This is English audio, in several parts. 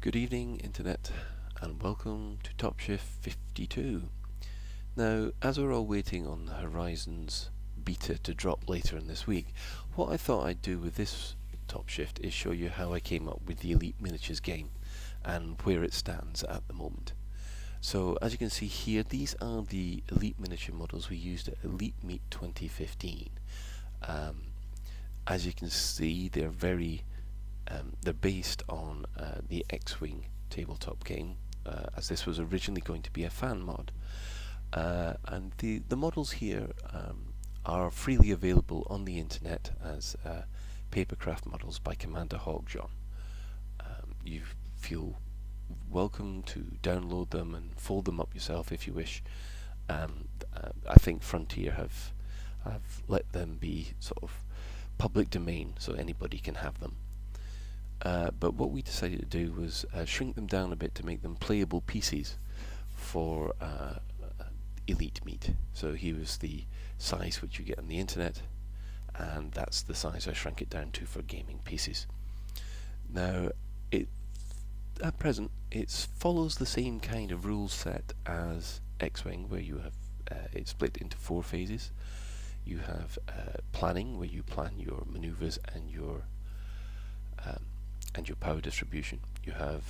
Good evening, Internet, and welcome to Top Shift 52. Now, as we're all waiting on the Horizons beta to drop later in this week, what I thought I'd do with this Top Shift is show you how I came up with the Elite Miniatures game and where it stands at the moment. So, as you can see here, these are the Elite Miniature models we used at Elite Meet 2015. As you can see, they're based on the X-Wing tabletop game, as this was originally going to be a fan mod. And the models here are freely available on the internet as papercraft models by Commander Hawkjohn. You feel welcome to download them and fold them up yourself if you wish. I think Frontier have let them be sort of public domain, so anybody can have them. But what we decided to do was shrink them down a bit to make them playable pieces for Elite Meet. So here was the size which you get on the internet, and that's the size I shrank it down to for gaming pieces. Now, at present, it follows the same kind of rule set as X-Wing, where you have it split into 4 phases. You have planning, where you plan your maneuvers and your power distribution. You have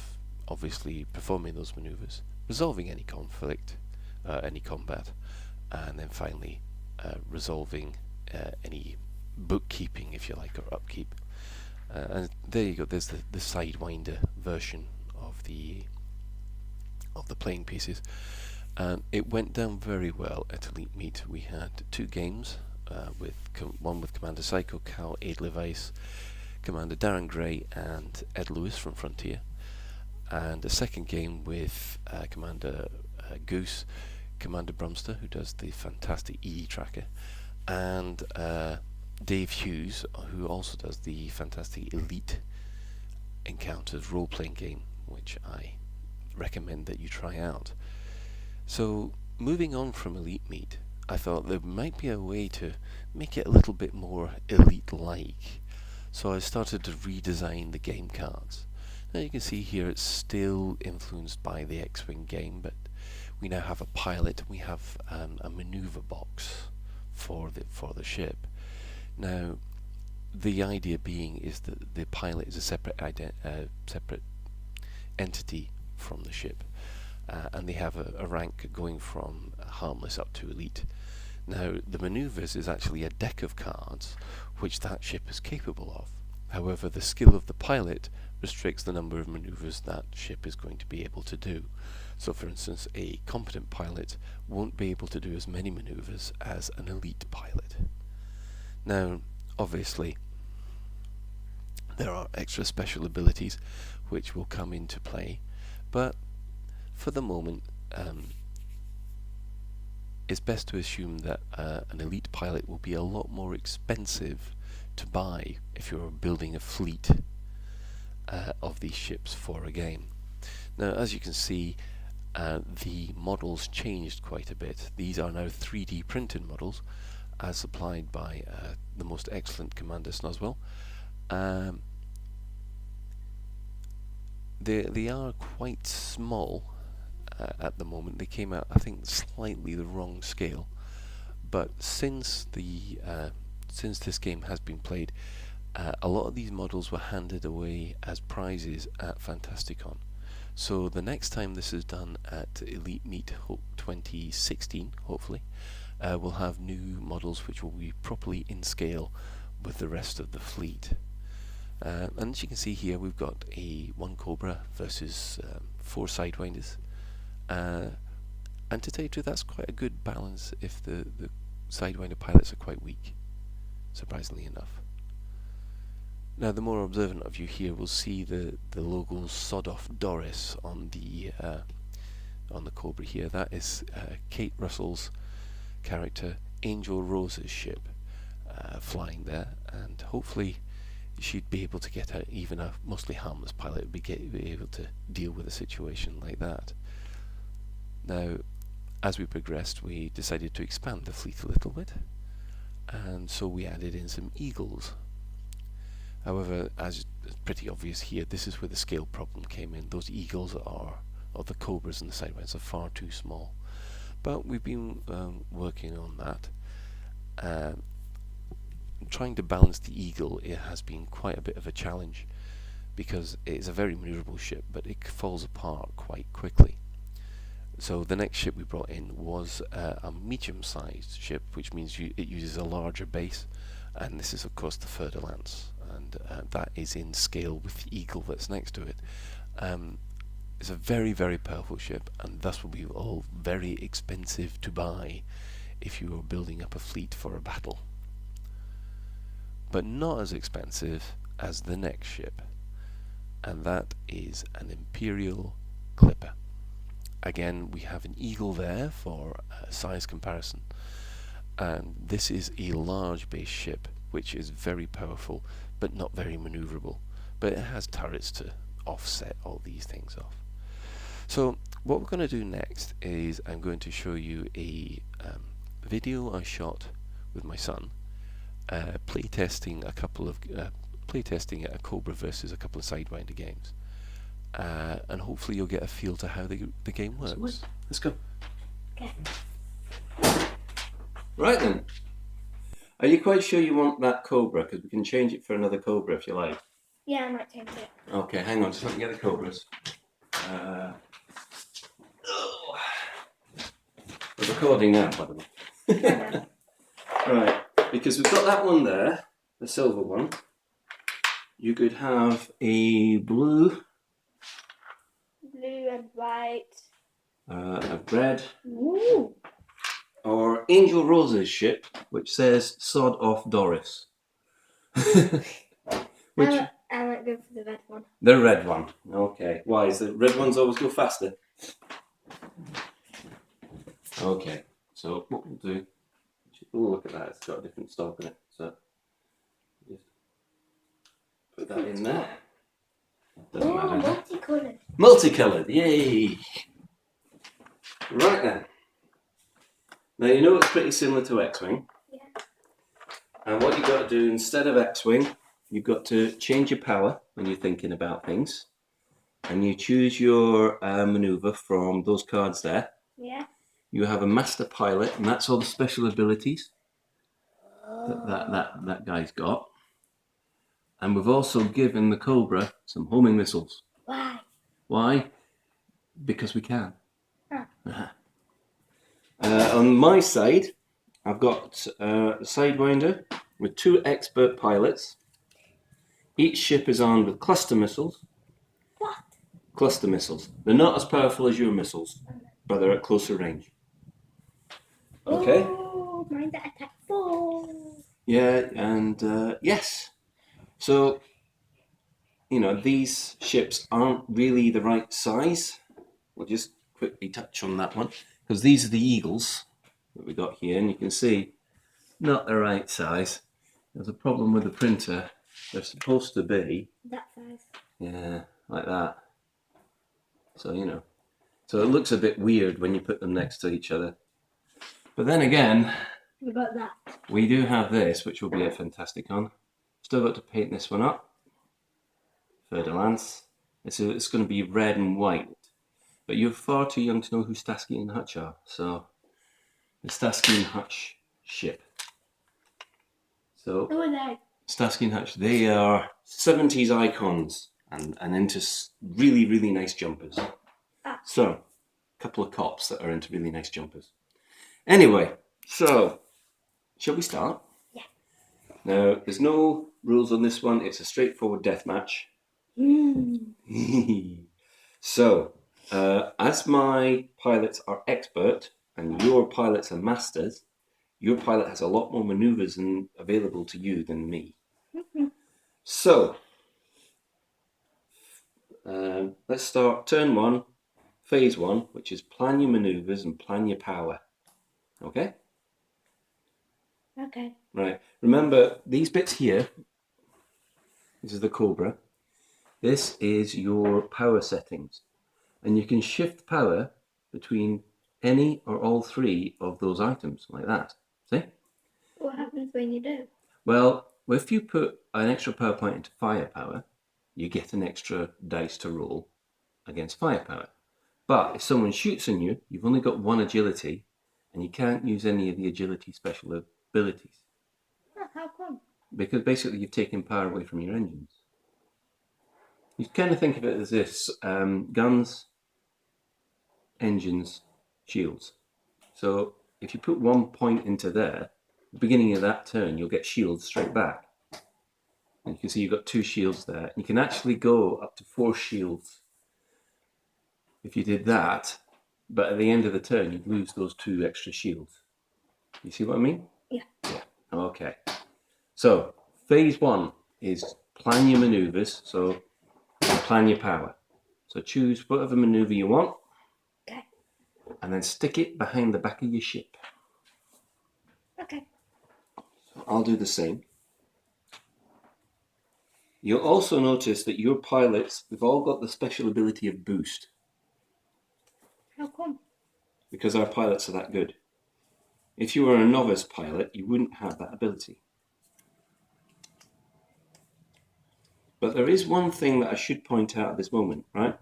obviously performing those maneuvers, resolving any conflict, any combat, and then finally resolving any bookkeeping, if you like, or upkeep. And there you go. There's the Sidewinder version of the playing pieces. It went down very well at Elite Meet. We had 2 games, one with Commander Psycho Cal, Aid Levice, Commander Darren Gray and Ed Lewis from Frontier, and a second game with Commander Goose, Commander Brumster, who does the fantastic EE tracker, and Dave Hughes, who also does the fantastic Elite Encounters role-playing game, which I recommend that you try out. So, moving on from Elite Meet, I thought there might be a way to make it a little bit more Elite-like. So I started to redesign the game cards. Now you can see here it's still influenced by the X-Wing game, but we now have a pilot. We have a maneuver box for the ship. Now, the idea being is that the pilot is a separate entity from the ship, and they have a rank going from harmless up to elite. Now, the maneuvers is actually a deck of cards which that ship is capable of. However, the skill of the pilot restricts the number of maneuvers that ship is going to be able to do. So, for instance, a competent pilot won't be able to do as many maneuvers as an elite pilot. Now, obviously, there are extra special abilities which will come into play, but for the moment, it's best to assume that an elite pilot will be a lot more expensive to buy if you're building a fleet of these ships for a game. Now, as you can see, the models changed quite a bit. These are now 3D printed models, as supplied by the most excellent Commander Snozwell. They are quite small at the moment. They came out, I think, slightly the wrong scale, but since this game has been played, a lot of these models were handed away as prizes at Fantasticon. So the next time this is done at Elite Meet 2016, hopefully, we'll have new models which will be properly in scale with the rest of the fleet. And as you can see here, we've got a 1 Cobra versus 4 Sidewinders. And to tell you the truth, that's quite a good balance if the Sidewinder pilots are quite weak, surprisingly enough. Now, the more observant of you here will see the logo Sod-Off Doris on the Cobra here. That is Kate Russell's character Angel Rose's ship flying there, and hopefully she'd be able to get out. Even a mostly harmless pilot would be able to deal with a situation like that. Now, as we progressed, we decided to expand the fleet a little bit, and so we added in some Eagles. However, as it's pretty obvious here. This is where the scale problem came in. Those eagles are, or the cobras and the sidewinds are far too small. But we've been working on that. Trying to balance the eagle, it has been quite a bit of a challenge because it is a very manoeuvrable ship, but it falls apart quite quickly. So the next ship we brought in was a medium-sized ship, which means it uses a larger base, and this is of course the Fer-de-Lance, and that is in scale with the eagle that's next to it. It's a very, very powerful ship, and thus will be all very expensive to buy if you are building up a fleet for a battle. But not as expensive as the next ship, and that is an Imperial Clipper. Again, we have an eagle there for size comparison, and this is a large base ship which is very powerful but not very manoeuvrable, but it has turrets to offset all these things off. So what we're going to do next is I'm going to show you a video I shot with my son playtesting a Cobra versus a couple of Sidewinder games, and hopefully you'll get a feel to how the game works. Let's go. Okay. Right then. Are you quite sure you want that Cobra? Because we can change it for another Cobra if you like. Yeah, I might change it. Okay, hang on, just let me get the Cobras. We're recording now, by the way. Yeah. Right, because we've got that one there, the silver one. You could have a blue, Blue and white. a red, Ooh. or Angel Rose's ship, which says "Sod off Doris." Which I might go for the red one. the red one. Okay. Why is the red ones always go faster? Okay. So what we'll do? Oh, look at that! It's got a different stalk in it. So just put that in there. Doesn't Oh, matter. multicolored. Multicoloured, yay! Right then. Now you know it's pretty similar to X-Wing. Yeah. And what you've got to do instead of X-Wing, you've got to change your power when you're thinking about things. And you choose your manoeuvre from those cards there. Yeah. You have a master pilot, and that's all the special abilities that guy's got. And we've also given the Cobra some homing missiles. Why? Why? Because we can. Huh. On my side, I've got a Sidewinder with 2 expert pilots. Each ship is armed with cluster missiles. What? Cluster missiles. They're not as powerful as your missiles, but they're at closer range. Okay? Oh, mine's at attack 4. Yeah, and yes. So, you know, these ships aren't really the right size. We'll just quickly touch on that one, because these are the Eagles that we got here, and you can see not the right size. There's a problem with the printer. They're supposed to be, That size. yeah, like that. So, you know, so it looks a bit weird when you put them next to each other. But then again, We got that. we do have this, which will be a Fantasticon. Still got to paint this one up. Fer-de-Lance. It's going to be red and white. But you're far too young to know who Starsky and Hutch are. So, the Starsky and Hutch ship. So, Who are they? Starsky and Hutch, they are 70s icons and into really, really nice jumpers. Ah. So, a couple of cops that are into really nice jumpers. Anyway, so, shall we start? Yeah. Now, there's no rules on this one. It's a straightforward death match. So, as my pilots are expert and your pilots are masters, your pilot has a lot more maneuvers available to you than me. So, let's start turn 1, phase 1, which is plan your maneuvers and plan your power. Okay? Okay. Right. Remember, these bits here, this is the Cobra. This is your power settings. And you can shift power between any or all 3 of those items, like that. See? What happens when you do? Well, if you put an extra power point into firepower, you get an extra dice to roll against firepower. But if someone shoots on you, you've only got 1 agility, and you can't use any of the agility special abilities. Oh, how come? Because basically you've taken power away from your engines. You kind of think of it as this, guns, engines, shields. So if you put 1 point into there, the beginning of that turn, you'll get shields straight back. And you can see you've got 2 shields there. You can actually go up to 4 shields if you did that, but at the end of the turn, you'd lose those 2 extra shields. You see what I mean? Yeah. Yeah. Okay. So phase 1 is plan your maneuvers. So plan your power. So choose whatever maneuver you want. Okay. And then stick it behind the back of your ship. Okay. So I'll do the same. You'll also notice that your pilots, they've all got the special ability of boost. How come? Because our pilots are that good. If you were a novice pilot, you wouldn't have that ability. But there is one thing that I should point out at this moment, right?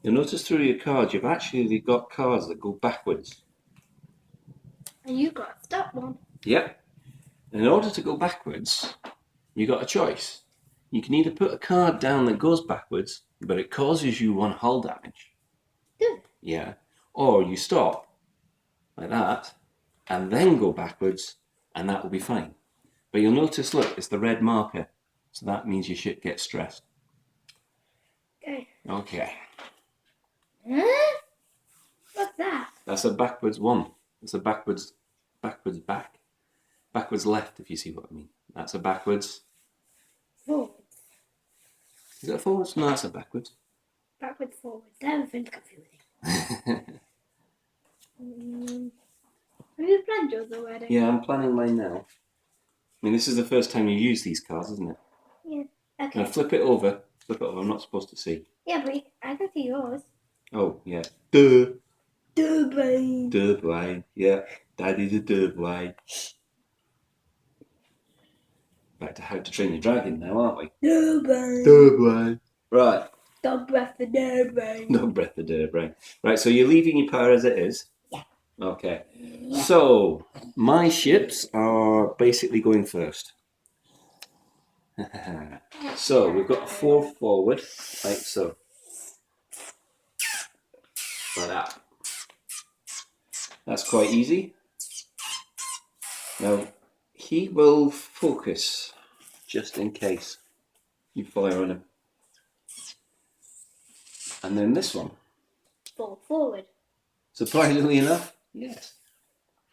You'll notice through your cards, you've actually got cards that go backwards. And you got to stop one. Yep. And in order to go backwards, you got a choice. You can either put a card down that goes backwards, but it causes you 1 hull damage. Good. Yeah. Or you stop, like that, and then go backwards, and that will be fine. But you'll notice, look, it's the red marker. So that means your ship gets stressed. Okay. Okay. Huh? What's that? That's a backwards 1. It's a backwards back. Backwards left, if you see what I mean. That's a backwards. Forwards. Is that forwards? No, that's a backwards. Backwards, forwards. Everything's confusing. Have you planned yours already? Yeah, I'm planning mine now. I mean, this is the first time you use these cards, isn't it? Yeah. Okay. Now flip it over. Flip it over. I'm not supposed to see. Yeah, but I can see yours. Oh, yeah. Duh. Duh, brain. Duh, boy. Yeah. Daddy's a duh, boy. Back to How to Train Your Dragon now, aren't we? Duh, brain. Duh, boy. Right. Don't breath the duh, brain. No breath of duh, brain. Right, so you're leaving your power as it is? Yeah. Okay. So, my ships are basically going first. So, we've got 4 forward, like so. Like that. That's quite easy. Now, he will focus, just in case you fire on him. And then this one. 4 forward. Surprisingly enough, yes.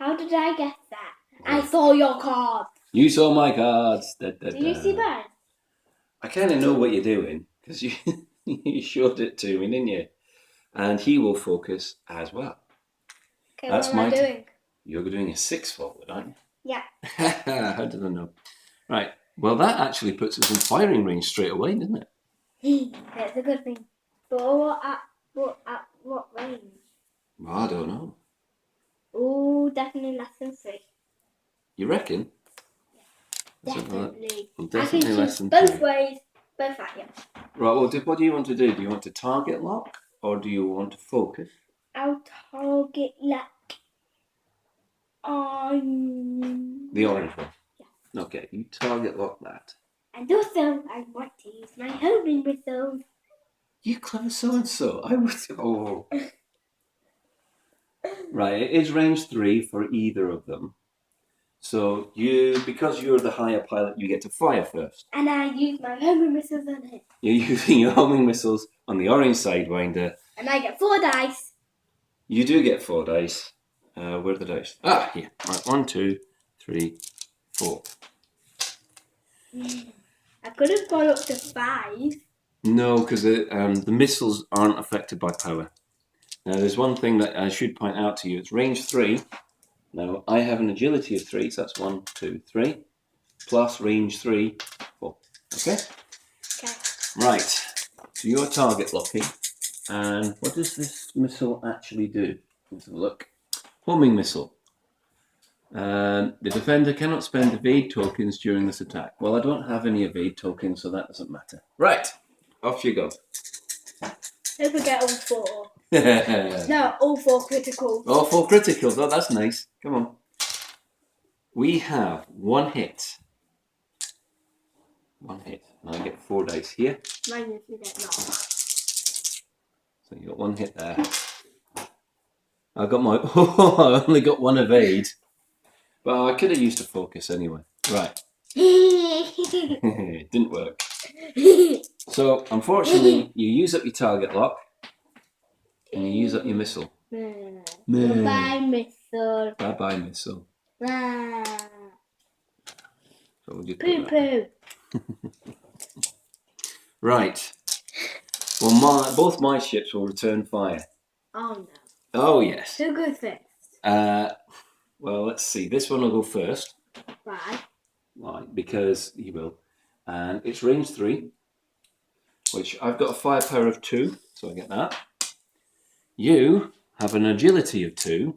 How did I get that? I saw your card. You saw my cards. Da, da, Do you da. see mine? I kind of know what you're doing because you you showed it to me, didn't you? And he will focus as well. Okay, That's what am I my doing? You're doing a 6 forward, aren't you? Yeah. How did I know? Right. Well, that actually puts us in firing range straight away, doesn't it? That's a good thing. But at what range? Well, I don't know. Oh, definitely less than 3. You reckon? Let's have a look. Definitely. Well, I definitely can less shoot than both 3. ways, both at you. Right. Well, what do you want to do? Do you want to target lock or do you want to focus? I'll target like on The orange one. Yeah. Okay. You target lock that. And also, I want to use my homing missile. You clever so-and-so. I was... Oh. Right, it is range 3 for either of them. So because you're the higher pilot, you get to fire first. And I use my homing missiles on him. You're using your homing missiles on the orange Sidewinder. And I get 4 dice. You do get 4 dice. Where are the dice? Ah, here. Right, 1, 2, 3, 4. I could have gone up to 5. No, because the missiles aren't affected by power. Now, there's one thing that I should point out to you. It's range 3. Now, I have an agility of 3, so that's 1, 2, 3. Plus range 3, 4. Okay? Okay. Right. So you're target locking. And what does this missile actually do? Let's have a look. Homing missile. The defender cannot spend evade tokens during this attack. Well, I don't have any evade tokens, so that doesn't matter. Right. Off you go. Don't forget all 4. No, all 4 critical. Oh, 4 criticals. Oh, that's nice. Come on. We have 1 hit. 1 hit. And I get 4 dice here. Mine is you get knocked. So you got 1 hit there. I got my. Oh, I only got 1 evade. But I could have used a focus anyway. Right. It didn't work. So, unfortunately, you use up your target lock. And you use up your missile. Bye-bye, missile. Bye-bye, missile. Bye. So we'll just Poo put that. poo. Right. Well, both my ships will return fire. Oh no. Oh, yes. Who goes first? Well, let's see. This one will go first. Why? Right, because he will. And it's range 3, which I've got a firepower of 2, so I get that. You have an agility of 2,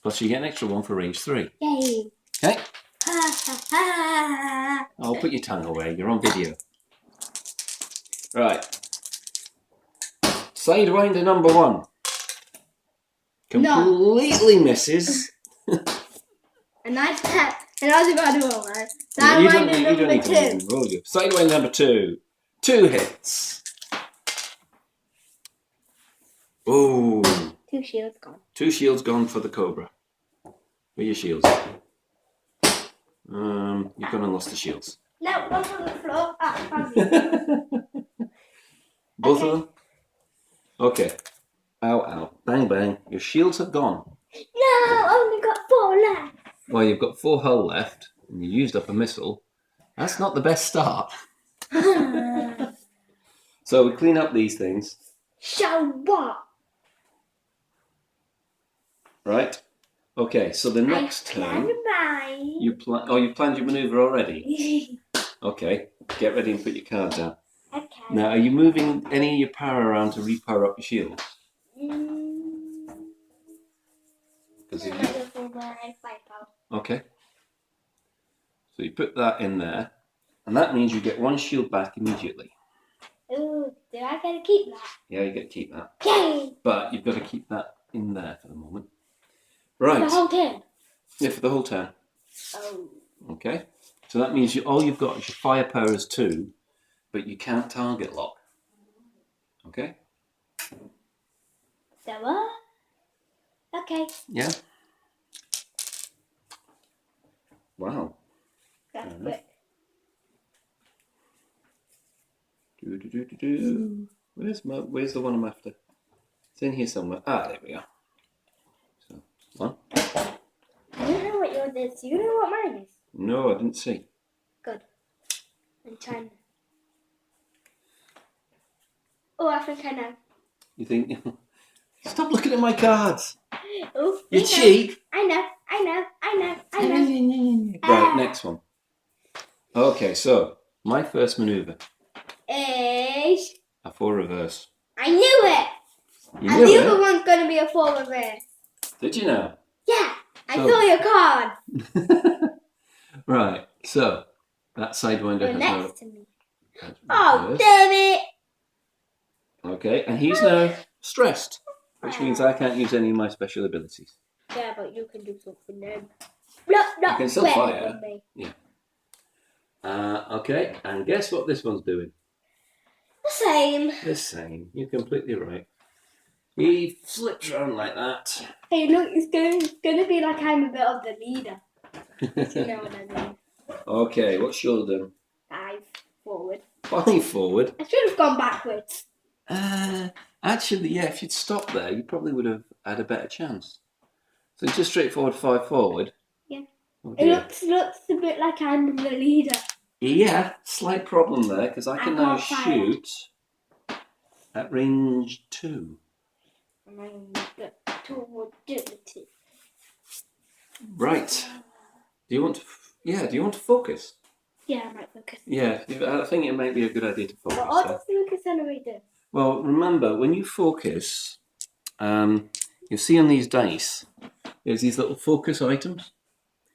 plus you get an extra 1 for range 3. Yay. Okay? Ha ha ha. Oh, put your tongue away. You're on video. Right. Sidewinder number 1. Completely misses. A nice tap. And I was about to roll, man. You don't Sidewinder need number to 2. even roll you. Sidewinder number 2. 2 hits. Oh. 2 shields gone. 2 shields gone for the Cobra. Where are your shields? You've gone and lost the shields. No, one's on the floor. Ah, fancy. Both of them? Okay. Ow, ow. Bang, bang. Your shields have gone. No, only got 4 left. Well, you've got 4 hull left, and you used up a missile. That's not the best start. So we clean up these things. So what? Right? Okay, so the next turn... mine. You've planned your manoeuvre already? Okay, get ready and put your cards out. Okay. Now, are you moving any of your power around to repower up your shield? Because Okay. So you put that in there, and that means you get 1 shield back immediately. Ooh, do I get to keep that? Yeah, you get to keep that. Yay! But you've got to keep that in there for the moment. Right. The whole turn? Yeah, for the whole turn. Oh. Okay. So that means all you've got is your firepower is 2, but you can't target lock. Okay? So what? Okay. Yeah. Wow. That's quick. Where's the one I'm after? It's in here somewhere. Ah, there we go. So, 1. I don't know what yours is. Do you know what mine is? No, I didn't see. Good. I'm trying. Oh, I think I know. You think? Stop looking at my cards. Oh, You cheat. I know. Right, next one. Okay, so my first manoeuvre. Is A 4 reverse. I knew it. You And knew the it? other one's gonna be a 4 reverse. Did you know? Yeah, I So- saw your card. Right, so that Sidewinder You're has next to me. no Oh, reverse. damn it! Okay, and he's now stressed, which means I can't use any of my special abilities. Yeah, but you can do something then. Not You can still better fire. than me. Okay, and guess what this one's doing? The same. The same. You're completely right. He flips around like that. Hey, look, it's gonna be like I'm a bit of the leader. You know what I mean? Okay, what's your done? 5 forward. 5 forward. I should have gone backwards. Actually, yeah, if you'd stopped there, you probably would have had a better chance. So just straightforward 5 forward. Yeah. Oh, It dear. looks a bit like I'm the leader. Yeah, slight problem there, because I can I now can't fire. shoot at range 2. I'm the tool agility. Right. Do you want to focus? Yeah, I might focus. Yeah, I think it might be a good idea to focus. What does the accelerator do? Well, remember, when you focus, you'll see on these dice, there's these little focus items.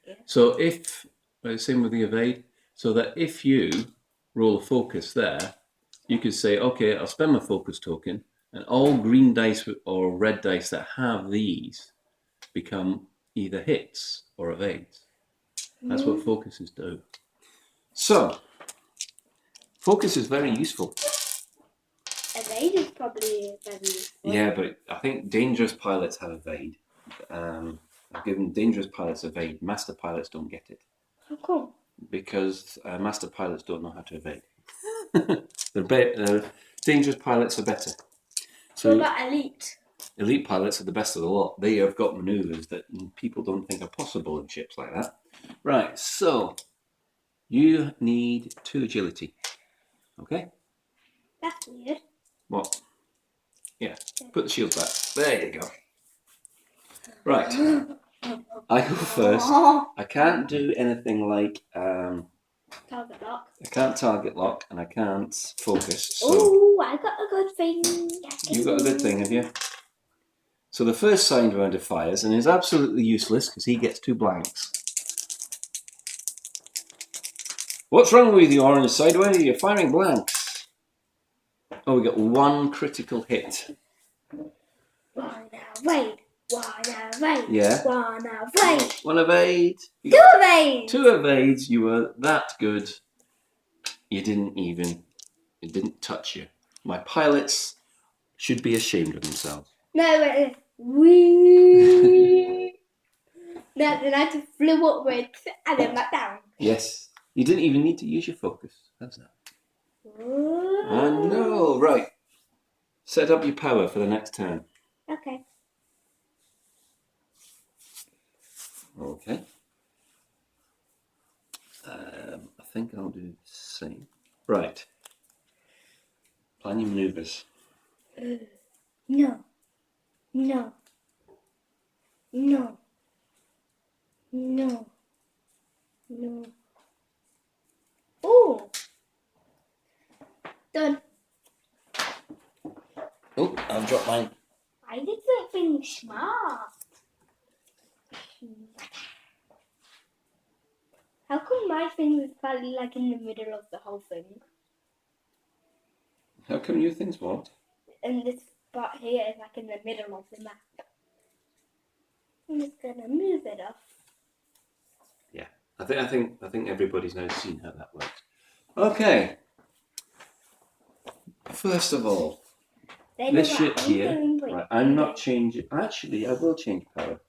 Yeah. So same with the evade, so that if you roll a focus there, you could say, okay, I'll spend my focus token, and all green dice or red dice that have these become either hits or evades. That's what focuses do. So, focus is very useful. Evade is probably very useful. Yeah, but I think dangerous pilots have evade. I've given dangerous pilots evade. Master pilots don't get it. How come? Because master pilots don't know how to evade. Dangerous pilots are better. So What about elite? Elite pilots are the best of the lot. They have got maneuvers that people don't think are possible in ships like that. Right, so you need 2 agility. Okay? That's weird. What? Yeah, put the shield back. There you go. Right, I go first. I can't do anything like Target lock. I can't target lock and I can't focus. So Oh, I got a good thing. you got a good thing, have you? So the first signed rounder fires and is absolutely useless because he gets 2 blanks. What's wrong with you, Orange Sideway? You're firing blanks. Oh, we got 1 critical hit. One evade. One evade. Yeah. One evade. 1 evade. 2 evade. 2 evades. You were that good. It didn't touch you. My pilots should be ashamed of themselves. No, wait. Wee. No, then I just flew upwards and then back down. Yes. You didn't even need to use your focus. How's that? Ooh. I know. Right. Set up your power for the next turn. Okay. Okay. I think I'll do the same. Right. Plan your maneuvers. No. No. No. No. No. Oh. Done. Oh, I've dropped mine. I did something smart. How come my thing was probably like in the middle of the whole thing? How come your things what? And this spot here is like in the middle of the map. I'm just gonna move it off. Yeah. I think everybody's now seen how that works. Okay. First of all, this ship here. Right, I'm not changing. Actually, I will change power.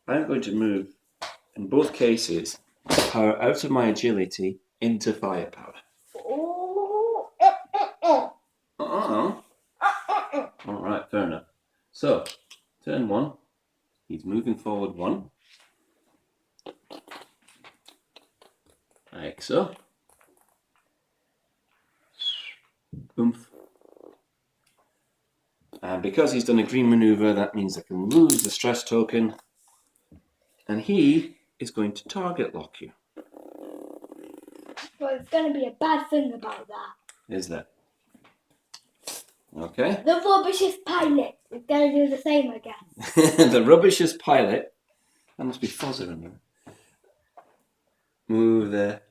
I'm going to move, in both cases, power out of my agility into firepower. Oh. All right, fair enough. So, turn 1. He's moving forward 1. Like so. Oomph. And because he's done a green maneuver, that means I can lose the stress token. And he is going to target lock you. Well, it's gonna be a bad thing about that. Is there? Okay. The rubbishest pilot is gonna do the same, I guess. The rubbishest pilot. That must be Fozzer in there. Move there.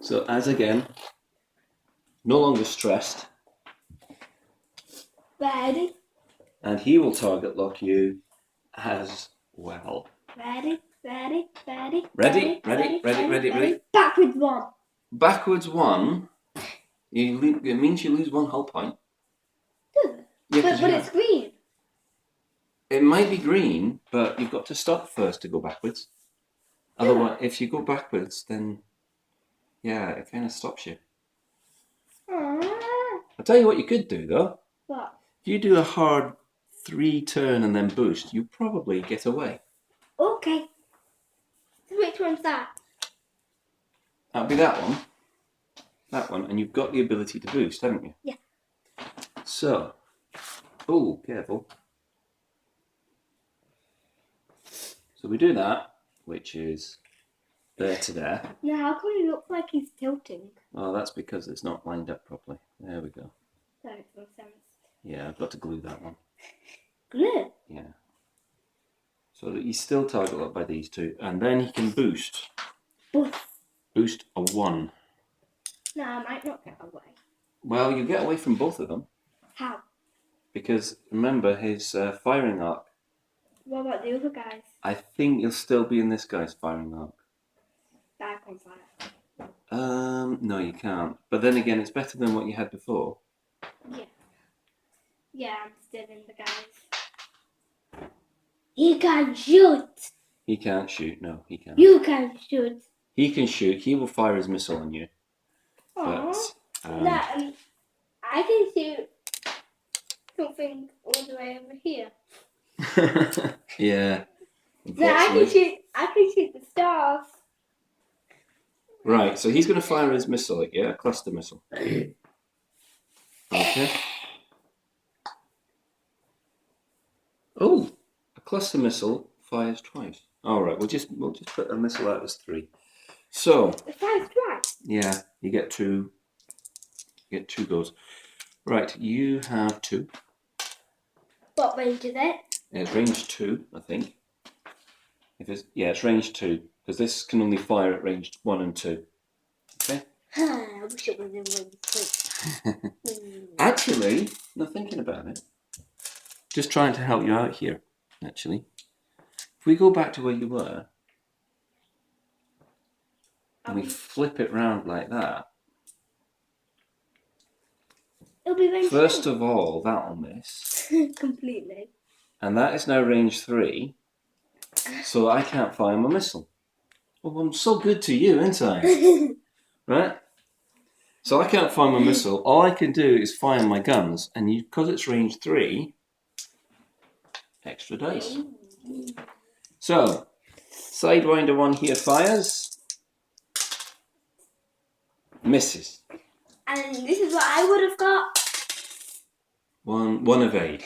So as again, no longer stressed. Ready? And he will target lock you as well. Ready? Ready? Ready? Ready. Backwards 1. Backwards 1. It means you lose 1 hull point. Does it? Yeah, But it's green. It might be green, but you've got to stop first to go backwards. Otherwise, if you go backwards, then yeah, it kind of stops you. I'll tell you what you could do though. What? If you do a hard 3 turn and then boost, you probably get away. Okay. So which one's that? That'll be that one. That one, and you've got the ability to boost, haven't you? Yeah. So, oh, careful. So we do that, which is there to there. Now, how come it looks like he's tilting? Oh, that's because it's not lined up properly. There we go. That makes no sense. Yeah, I've got to glue that one. Glue? Yeah. So that he's still target locked by these 2, and then he can boost. Boost. Boost a 1. No, I might not get away. Well, you get away from both of them How? because remember his firing arc. What about the other guys? I think you'll still be in this guy's firing arc. Back on fire. No, you can't. But then again, it's better than what you had before. Yeah. Yeah, I'm still in the guys. He can shoot. He can't shoot. No, he can't. You can shoot. He can shoot. He will fire his missile on you. Aww. But I can shoot something all the way over here. yeah. No, I can shoot the stars. Right, so he's going to fire his missile at you, a cluster missile. Okay. Oh, a cluster missile fires twice. All right, we'll just put a missile out as 3. So It fires twice. yeah, you get 2. You get 2 goes. Right, you have 2. What range is it? It's range 2, I think. It's range 2 because this can only fire at range 1 and 2. Okay. I wish it was in range 3. Actually, not thinking about it. Just trying to help you out here. Actually, if we go back to where you were, and we flip it round like that. It'll be range First 3. of all, that'll miss. Completely. And that is now range 3. So I can't fire my missile. Well, I'm so good to you, ain't I? Right? So I can't fire my missile. All I can do is fire my guns. And because it's range 3, extra dice. So, Sidewinder 1 here fires. Misses. And this is what I would have got. One evade.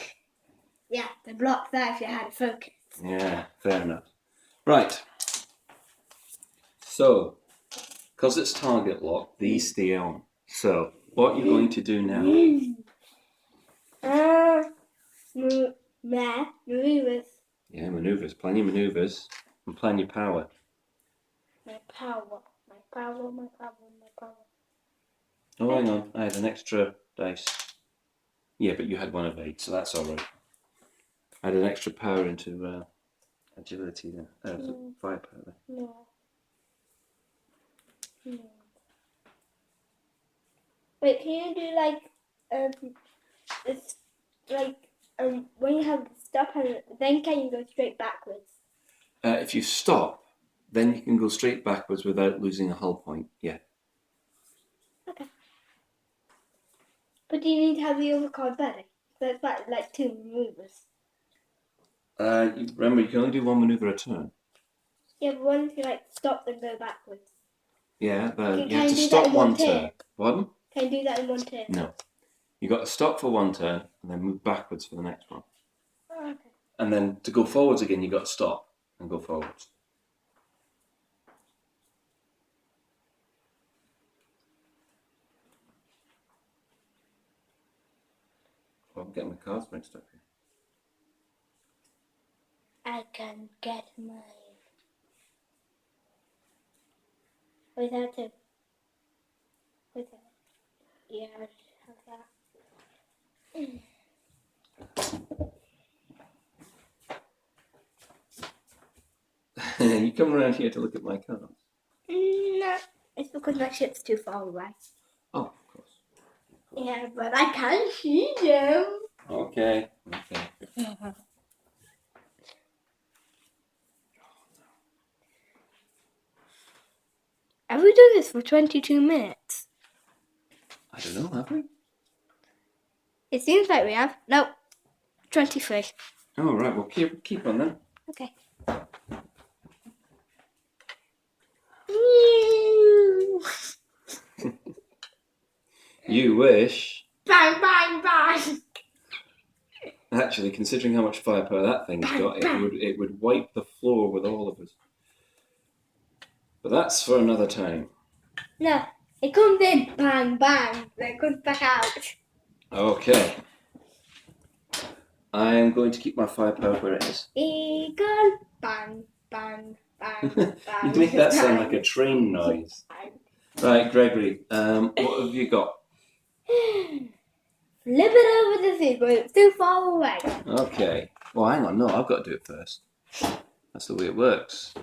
Yeah, the block there if you had a focus. Yeah, fair enough. Right. So, because it's target lock, these stay on. So, what you're going to do now? Maneuvers. Yeah, maneuvers. Plan your maneuvers and plan your power. My power. Oh, hang on. I had an extra dice. Yeah, but you had 1 evade, so that's all right. I had an extra power into agility there. Firepower there. No. Wait, can you do this, when you have the stop and then can you go straight backwards? If you stop, then you can go straight backwards without losing a hull point. Yeah. Okay. But do you need to have the other card ready? So it's like 2 maneuvers. Remember, you can only do 1 maneuver a turn. Yeah, but what if you stop and go backwards? Yeah, but you Can have you to do stop that in 1 one turn. turn? Pardon? Can you do that in 1 turn? No. You got to stop for 1 turn and then move backwards for the next one. Oh, okay. And then to go forwards again, you got to stop and go forwards. Oh, I'm getting my cards mixed up here. I can get mine. Without it. Yeah, I have that. You come around here to look at my cards. No, it's because my ship's too far away. Oh, of course. Yeah, but I can see them. Okay. Have we done this for 22 minutes? I don't know, have we? It seems like we have. No, 23. Oh, right. Well, keep on then. Okay. You wish. Bang, bang, bang. Actually, considering how much firepower that thing's got, it would wipe the floor with all of us. But that's for another time. No, it comes in, bang, bang, then it comes back out. Okay. I am going to keep my firepower where it is. Eagle, bang, bang, bang, bang. You make that sound like a train noise. Right, Gregory, what have you got? Flip it over the sea, but it's too far away. Okay. Well, hang on. No, I've got to do it first. That's the way it works.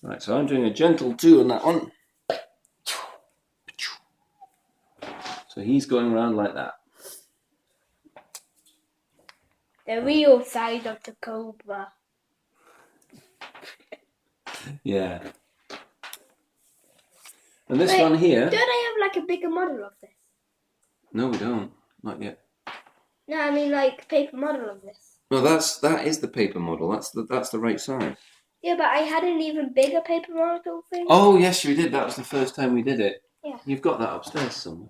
Right, so I'm doing a gentle 2 on that one. So he's going around like that. The real side of the cobra. Yeah. And this Wait, one here. Don't I have like a bigger model of this? No, we don't. Not yet. No, I mean like paper model of this. No, that is the paper model. That's the right size. Yeah, but I had an even bigger paper model thing. Oh yes, we did. That was the first time we did it. Yeah. You've got that upstairs somewhere.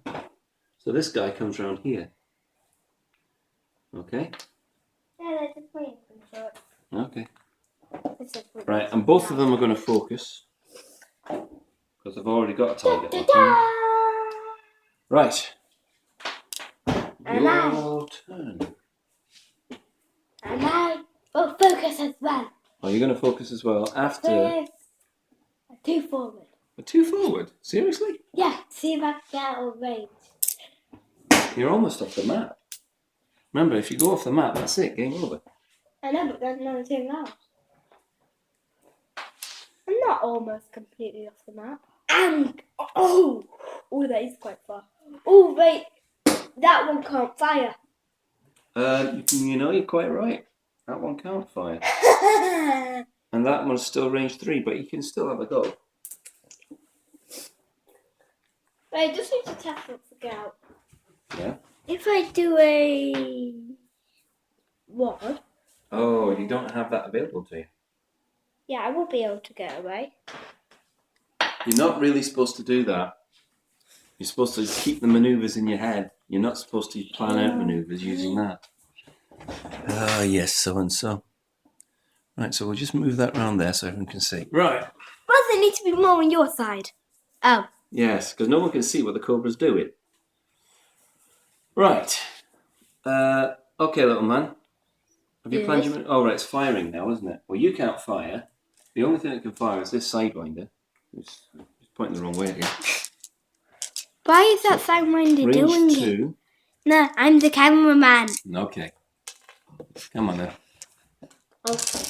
So this guy comes around here. Okay. Yeah, that's just waiting for it. Okay. This is what Right, it's and both of about. them are going to focus because I've already got a target. Da, on da, them. da. Right. And Your turn. And I will focus as well. Oh, you're going to focus as well after With a 2 forward. a 2 forward. Seriously? Yeah, see if I can get out of range. You're almost off the map. Remember, if you go off the map, that's it. Game over. I know, but there's another thing else. I'm not almost completely off the map. And oh, that is quite far. Oh wait, that one can't fire. You know, you're quite right. That one can't fire. And that one's still range 3, but you can still have a go. Wait, I just need to test something out. Yeah? If I do a what? Oh, you don't have that available to you. Yeah, I will be able to get away. You're not really supposed to do that. You're supposed to keep the manoeuvres in your head. You're not supposed to plan out manoeuvres using that. Ah, yes, so and so. Right, so we'll just move that round there so everyone can see. Right. Why does it need to be more on your side? Oh. Yes, because no one can see what the cobra's doing. Right. Okay, little man. Have you planned your... Oh, right, it's firing now, isn't it? Well, you can't fire. The only thing that can fire is this Sidewinder. It's pointing the wrong way again. Why is that Sidewinder doing Range it? 2. No, I'm the cameraman. Okay. Come on then. Okay.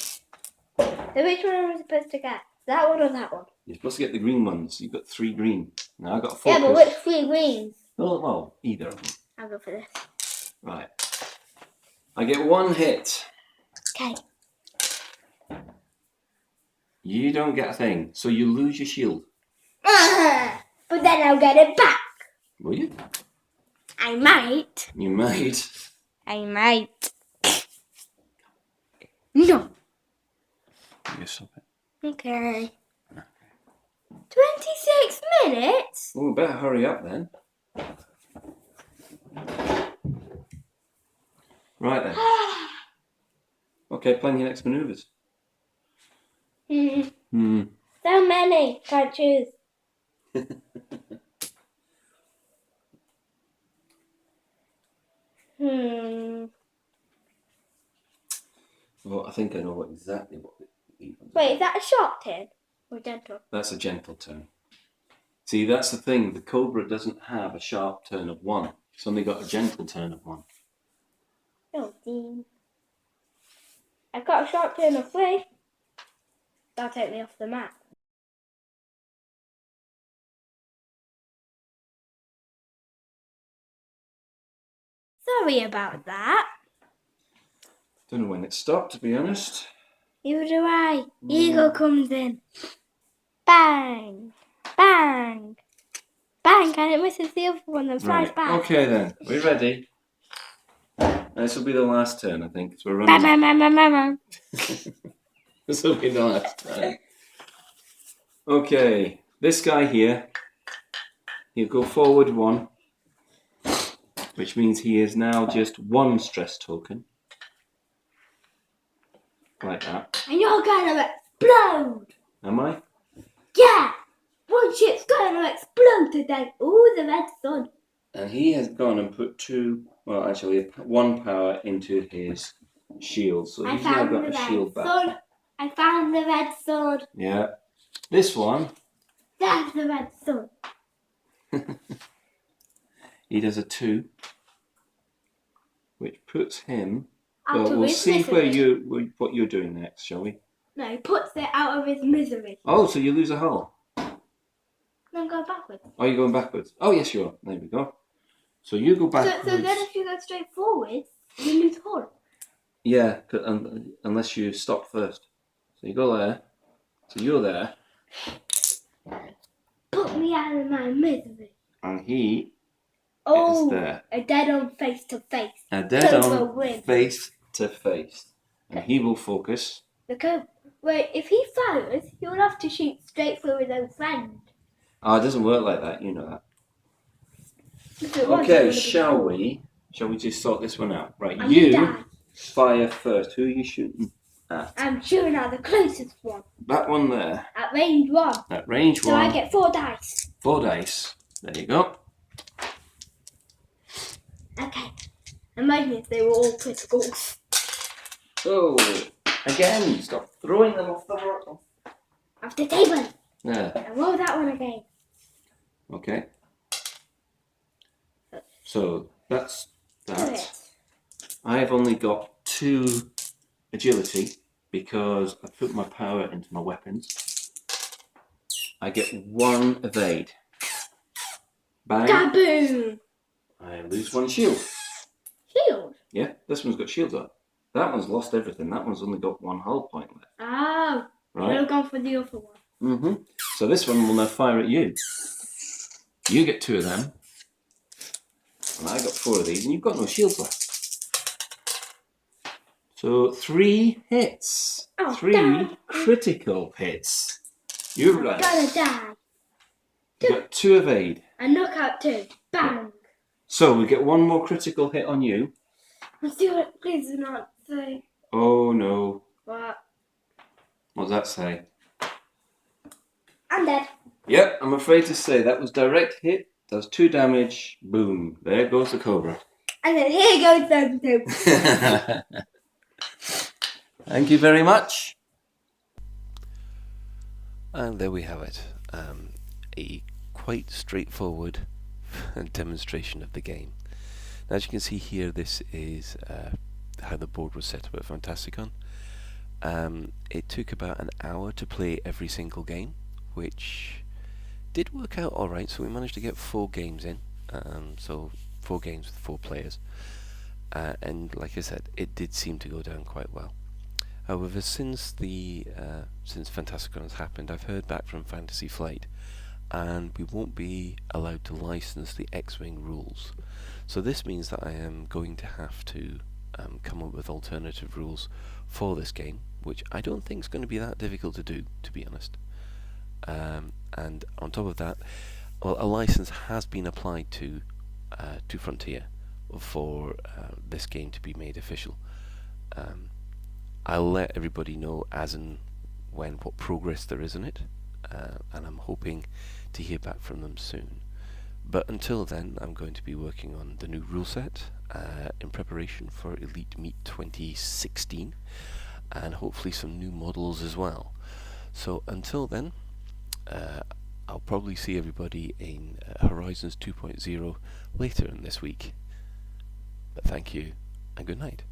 So which one am I supposed to get? That one or that one? You're supposed to get the green ones. You've got 3 green. Now I've got to focus. Yeah, but which 3 greens? Oh, well, either of them. I'll go for this. Right. I get 1 hit. Okay. You don't get a thing, so you lose your shield. But then I'll get it back. Will you? I might. You might. I might. No. You stop it. Okay. 26 minutes? Oh, better hurry up then. Right then. Okay, plan your next manoeuvres. So many. Can't choose. Well, I think I know exactly what the Wait, is that a sharp turn or gentle? That's a gentle turn. See, that's the thing. The cobra doesn't have a sharp turn of 1. It's only got a gentle turn of 1. Oh, Dean. I've got a sharp turn of 3. That'll take me off the map. Sorry about that. Don't know when it stopped, to be honest. Neither do I. Eagle comes in. Bang. Bang. Bang. And it misses the other one and flies back. Okay then. We're ready. This will be the last turn, I think. So we're Bang, running. bang, bang, bang, bang, bang. This will be the last turn. Okay. This guy here, he'll go forward 1, which means he is now just 1 stress token. Like that. And you're gonna explode. Am I? Yeah. One ship's gonna explode today. Ooh, the red sun. And he has gone and put 2, well, actually 1 power into his shield. So he's now got a shield back. Sun. I found the red sword. Yeah. This one That's the red sun. He does a 2, which puts him. Out Well, of we'll his see misery. what you're doing next, shall we? No, he puts it out of his misery. Oh, so you lose a hull. Then go backwards. Oh, you're going backwards. Oh, yes, you are. There we go. So you go backwards. So then if you go straight forwards, you lose hull. Yeah, unless you stop first. So you go there. So you're there. Put me out of my misery. And he Oh, is there. a dead on face to face. A dead Cobra on wins. face to face. And he will focus. The cobra. Wait, if he fires, he will have to shoot straight through his own friend. Oh, it doesn't work like that. You know that. If it was, it Okay, would have been shall cool. we? Shall we just sort this one out? Right, And you die. fire first. Who are you shooting at? I'm shooting at the closest one. That one there. At range 1. At range So 1. I get 4 dice. 4 dice. There you go. Okay. Imagine if they were all criticals. Oh, again, stop throwing them off the rock. Off the table. Yeah. And roll that one again. Okay. So that's Do that. it. I've only got 2 agility because I put my power into my weapons. I get 1 evade. Bang. Kaboom! I lose 1 shield. Shield. Yeah, this one's got shields on. That one's lost everything. That one's only got 1 hull point left. Oh. Right? I've gone for the other one. So this one will now fire at you. You get 2 of them. And I got 4 of these, and you've got no shields left. So 3 hits. Oh, 3 damn. critical hits. You're right. Gotta die. You got 2 evade. And knockout 2. Bang. So we get 1 more critical hit on you. Let's do it. Please do not say Oh no. what. What does that say? I'm dead. Yep, I'm afraid to say that was direct hit. Does 2 damage. Boom. There goes the cobra. And then here goes them 2. Thank you very much. And there we have it. A quite straightforward demonstration of the game. Now, as you can see here, this is how the board was set up at Fantasticon. It took about an hour to play every single game, which did work out alright, so we managed to get 4 games in. So 4 games with 4 players. And like I said, it did seem to go down quite well. However, since Fantasticon has happened, I've heard back from Fantasy Flight, and we won't be allowed to license the X-Wing rules. So this means that I am going to have to come up with alternative rules for this game, which I don't think is going to be that difficult to do, to be honest. And on top of that, well, a license has been applied to Frontier for this game to be made official. I'll let everybody know as and when what progress there is in it, and I'm hoping to hear back from them soon. But until then, I'm going to be working on the new rule set in preparation for Elite Meet 2016, and hopefully some new models as well. So until then, I'll probably see everybody in Horizons 2.0 later in this week. But thank you, and good night.